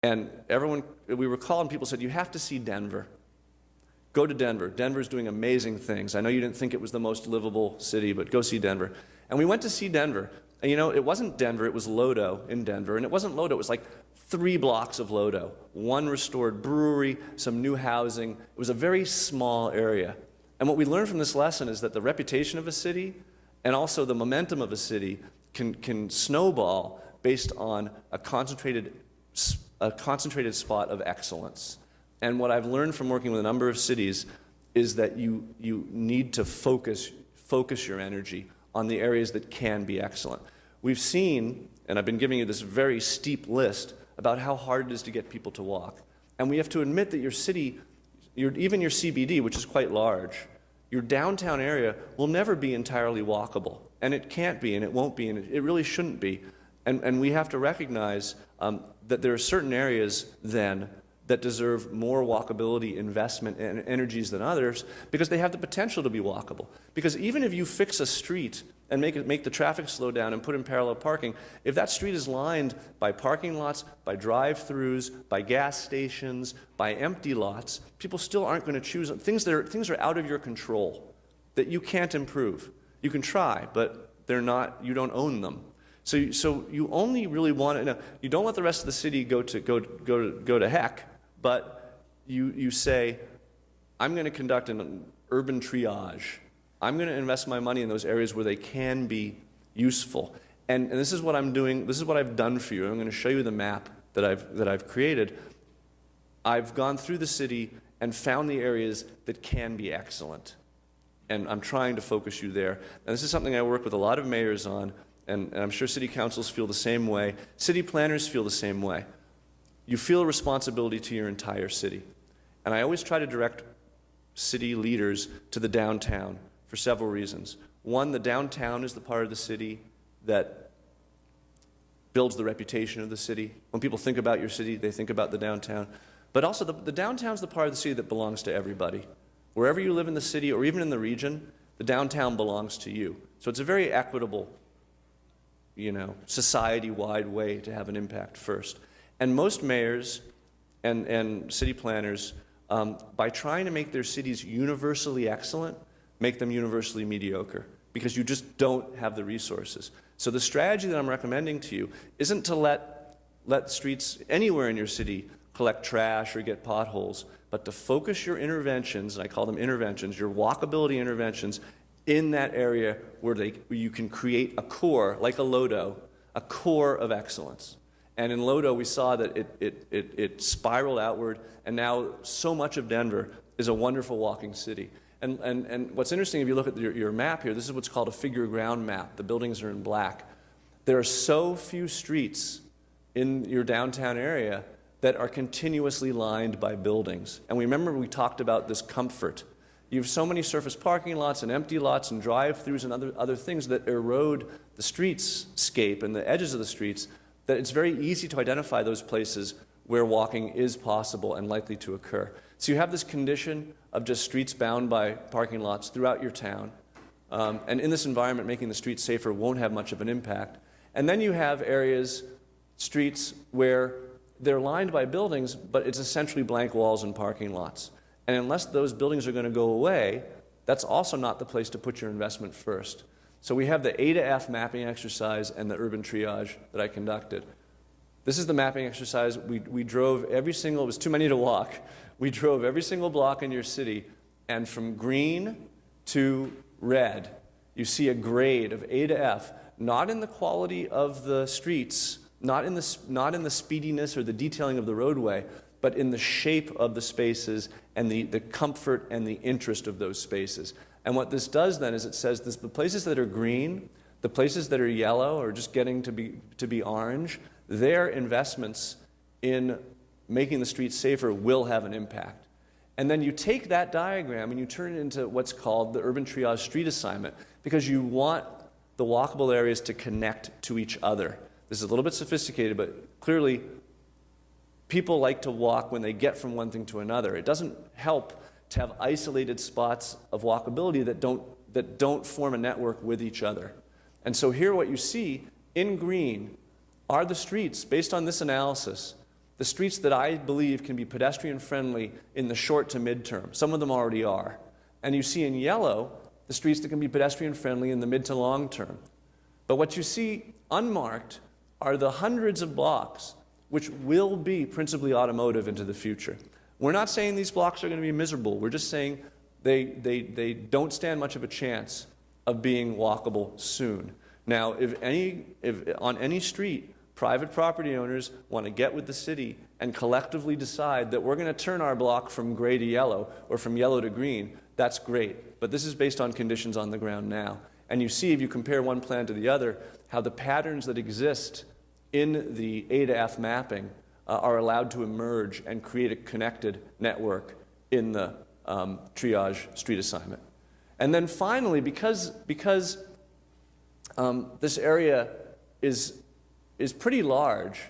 And we were calling, people said, you have to see Denver. Go to Denver. Denver's doing amazing things. I know you didn't think it was the most livable city, but go see Denver. And we went to see Denver. And you know, it wasn't Denver, it was Lodo in Denver. And it wasn't Lodo, it was like 3 blocks of Lodo. 1 restored brewery, some new housing. It was a very small area. And what we learned from this lesson is that the reputation of a city and also the momentum of a city can snowball based on a concentrated spot of excellence. And what I've learned from working with a number of cities is that you need to focus your energy on the areas that can be excellent. We've seen, and I've been giving you this very steep list about how hard it is to get people to walk. And we have to admit that your city, even your CBD, which is quite large, your downtown area will never be entirely walkable. And it can't be, and it won't be, and it really shouldn't be. And we have to recognize that there are certain areas then that deserve more walkability investment and energies than others because they have the potential to be walkable. Because even if you fix a street and make the traffic slow down and put in parallel parking, if that street is lined by parking lots, by drive-throughs, by gas stations, by empty lots, people still aren't going to choose them. Things are out of your control that you can't improve. You can try, but they're not. You don't own them. So you only really want to. You don't let the rest of the city go to heck, but you say, I'm going to conduct an urban triage. I'm going to invest my money in those areas where they can be useful. And this is what I'm doing. This is what I've done for you. I'm going to show you the map that I've created. I've gone through the city and found the areas that can be excellent. And I'm trying to focus you there. And this is something I work with a lot of mayors on, and I'm sure city councils feel the same way. City planners feel the same way. You feel a responsibility to your entire city. And I always try to direct city leaders to the downtown for several reasons. One, the downtown is the part of the city that builds the reputation of the city. When people think about your city, they think about the downtown. But also, the downtown is the part of the city that belongs to everybody. Wherever you live in the city or even in the region, the downtown belongs to you. So it's a very equitable, society-wide way to have an impact first. And most mayors and city planners, by trying to make their cities universally excellent, make them universally mediocre, because you just don't have the resources. So the strategy that I'm recommending to you isn't to let streets anywhere in your city collect trash or get potholes, but to focus your interventions, and I call them interventions, your walkability interventions, in that area where you can create a core, like a Lodo, a core of excellence. And in Lodo, we saw that it spiraled outward, and now so much of Denver is a wonderful walking city. And what's interesting, if you look at your map here, this is what's called a figure ground map. The buildings are in black. There are so few streets in your downtown area that are continuously lined by buildings. And we talked about this comfort. You have so many surface parking lots and empty lots and drive-throughs and other things that erode the streetscape and the edges of the streets, that it's very easy to identify those places where walking is possible and likely to occur. So you have this condition of just streets bound by parking lots throughout your town. And in this environment, making the streets safer won't have much of an impact. And then you have areas, streets, where they're lined by buildings, but it's essentially blank walls and parking lots. And unless those buildings are going to go away, that's also not the place to put your investment first. So we have the A to F mapping exercise and the urban triage that I conducted. This is the mapping exercise. We drove every single, it was too many to walk. We drove every single block in your city, and from green to red, you see a grade of A to F, not in the quality of the streets, not in the speediness or the detailing of the roadway, but in the shape of the spaces and the comfort and the interest of those spaces. And what this does then is it says the places that are green, the places that are yellow or just getting to be orange, their investments in making the streets safer will have an impact. And then you take that diagram and you turn it into what's called the urban triage street assignment, because you want the walkable areas to connect to each other. This is a little bit sophisticated, but clearly people like to walk when they get from one thing to another. It doesn't help to have isolated spots of walkability that don't form a network with each other. And so here what you see in green are the streets, based on this analysis, the streets that I believe can be pedestrian friendly in the short to midterm. Some of them already are. And you see in yellow the streets that can be pedestrian friendly in the mid to long term. But what you see unmarked are the hundreds of blocks which will be principally automotive into the future. We're not saying these blocks are going to be miserable. We're just saying they don't stand much of a chance of being walkable soon. Now, if on any street, private property owners want to get with the city and collectively decide that we're going to turn our block from gray to yellow or from yellow to green, that's great. But this is based on conditions on the ground now. And you see, if you compare one plan to the other, how the patterns that exist in the A to F mapping are allowed to emerge and create a connected network in the triage street assignment. And then finally, because this area is pretty large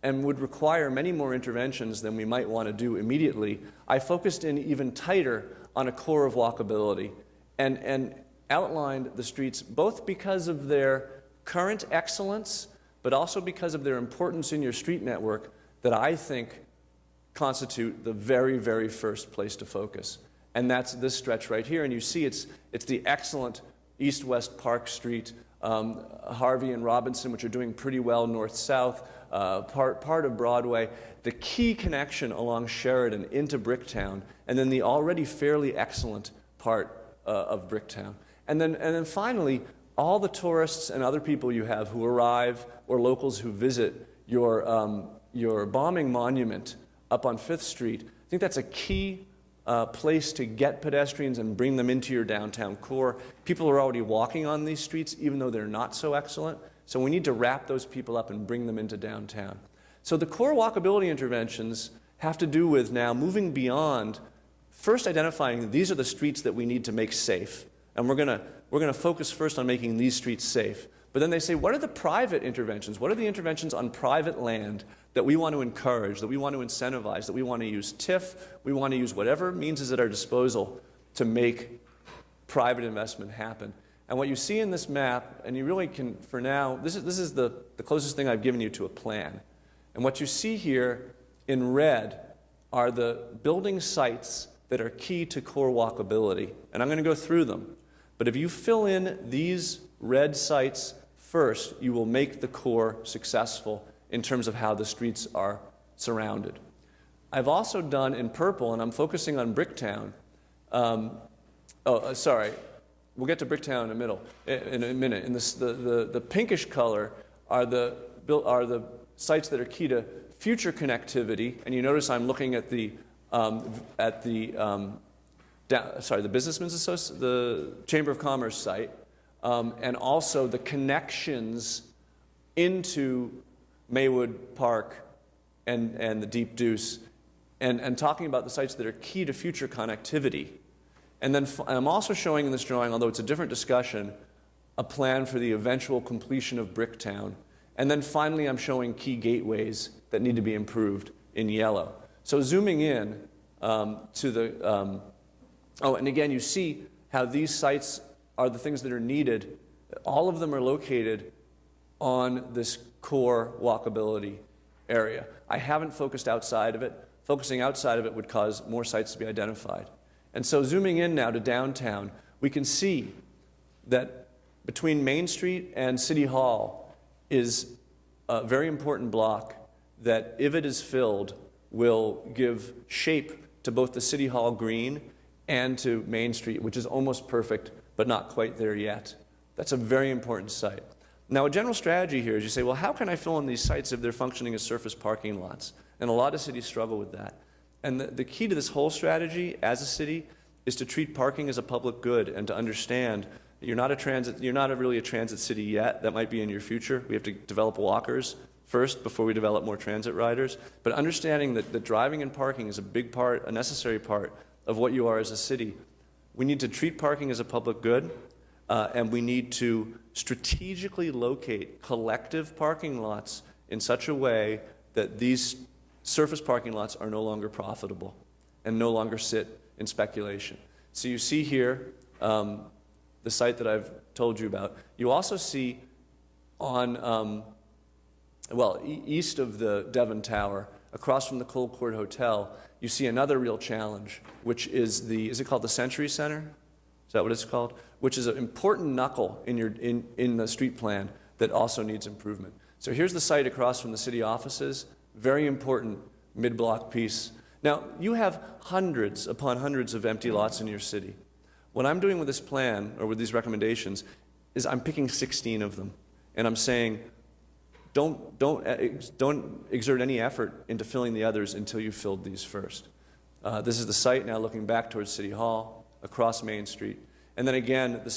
and would require many more interventions than we might want to do immediately, I focused in even tighter on a core of walkability and outlined the streets both because of their current excellence, but also because of their importance in your street network that I think constitute the very, very first place to focus. And that's this stretch right here. And you see it's the excellent east-west Park Street, Harvey and Robinson, which are doing pretty well north-south, part of Broadway, the key connection along Sheridan into Bricktown, and then the already fairly excellent part of Bricktown. And then finally, all the tourists and other people you have who arrive or locals who visit your bombing monument up on 5th Street. I think that's a key place to get pedestrians and bring them into your downtown core. People are already walking on these streets, even though they're not so excellent. So we need to wrap those people up and bring them into downtown. So the core walkability interventions have to do with now moving beyond first identifying these are the streets that we need to make safe. And we're going to focus first on making these streets safe. But then they say, what are the private interventions? What are the interventions on private land that we want to encourage, that we want to incentivize, that we want to use TIF, we want to use whatever means is at our disposal to make private investment happen? And what you see in this map, and you really can, for now, this is the closest thing I've given you to a plan. And what you see here in red are the building sites that are key to core walkability. And I'm going to go through them. But if you fill in these red sites first, you will make the core successful in terms of how the streets are surrounded. I've also done in purple, and I'm focusing on Bricktown. Sorry, we'll get to Bricktown in a minute. And the pinkish color are the sites that are key to future connectivity. And you notice I'm looking at the Businessmen's Association, the Chamber of Commerce site, and also the connections into Maywood Park and the Deep Deuce, and talking about the sites that are key to future connectivity. And then I'm also showing in this drawing, although it's a different discussion, a plan for the eventual completion of Bricktown. And then finally I'm showing key gateways that need to be improved in yellow. So zooming in to the, and again you see how these sites are the things that are needed. All of them are located on this core walkability area. I haven't focused outside of it. Focusing outside of it would cause more sites to be identified. And so zooming in now to downtown, we can see that between Main Street and City Hall is a very important block that, if it is filled, will give shape to both the City Hall green and to Main Street, which is almost perfect, but not quite there yet. That's a very important site. Now, a general strategy here is you say, well, how can I fill in these sites if they're functioning as surface parking lots? And a lot of cities struggle with that. And the key to this whole strategy as a city is to treat parking as a public good and to understand that you're not really a transit city yet. That might be in your future. We have to develop walkers first before we develop more transit riders. But understanding that driving and parking is a big part, a necessary part of what you are as a city. We need to treat parking as a public good, and we need to strategically locate collective parking lots in such a way that these surface parking lots are no longer profitable and no longer sit in speculation. So you see here the site that I've told you about. You also see on, east of the Devon Tower, across from the Cold Court Hotel, you see another real challenge, which is is it called the Century Center? Is that what it's called? Which is an important knuckle in the street plan that also needs improvement. So here's the site across from the city offices, very important mid-block piece. Now, you have hundreds upon hundreds of empty lots in your city. What I'm doing with this plan, or with these recommendations, is I'm picking 16 of them, and I'm saying, don't exert any effort into filling the others until you've filled these first. This is the site now looking back towards City Hall, across Main Street. And then again, the